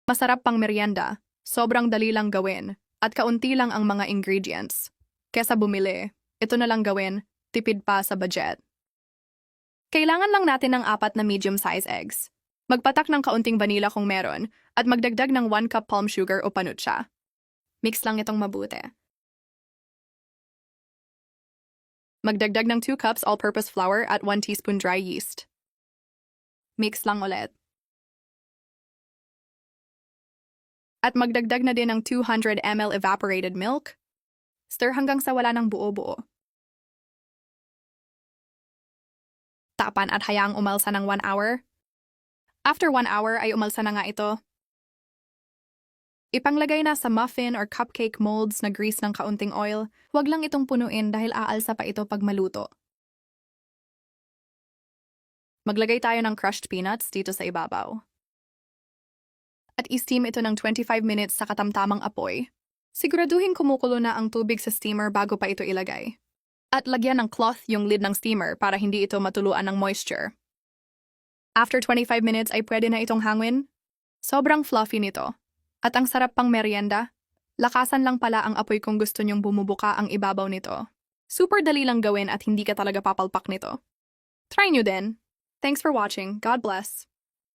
Masarap pang merienda, sobrang dali lang gawin, at kaunti lang ang mga ingredients. Kesa bumili, ito na lang gawin, tipid pa sa budget. Kailangan lang natin ng 4 na medium-size eggs. Magpatak ng kaunting vanilla kung meron, at magdagdag ng 1 cup palm sugar o panutsa. Mix lang itong mabuti. Magdagdag ng 2 cups all-purpose flour at 1 teaspoon dry yeast. Mix lang ulit. At magdagdag na din ng 200 ml evaporated milk. Stir hanggang sa wala ng buo-buo. Tapan at hayaang umalsa ng 1 hour. After 1 hour ay umalsa na nga ito. Ipanglagay na sa muffin or cupcake molds na grease ng kaunting oil. Huwag lang itong punuin dahil aalsa pa ito pag maluto. Maglagay tayo ng crushed peanuts dito sa ibabaw. At i-steam ito ng 25 minutes sa katamtamang apoy. Siguraduhin kumukulo na ang tubig sa steamer bago pa ito ilagay. At lagyan ng cloth yung lid ng steamer para hindi ito matuluan ng moisture. After 25 minutes ay pwede na itong hangin. Sobrang fluffy nito. At ang sarap pang merienda. Lakasan lang pala ang apoy kung gusto nyong bumubuka ang ibabaw nito. Super dali lang gawin at hindi ka talaga papalpak nito. Try nyo din. Thanks for watching. God bless.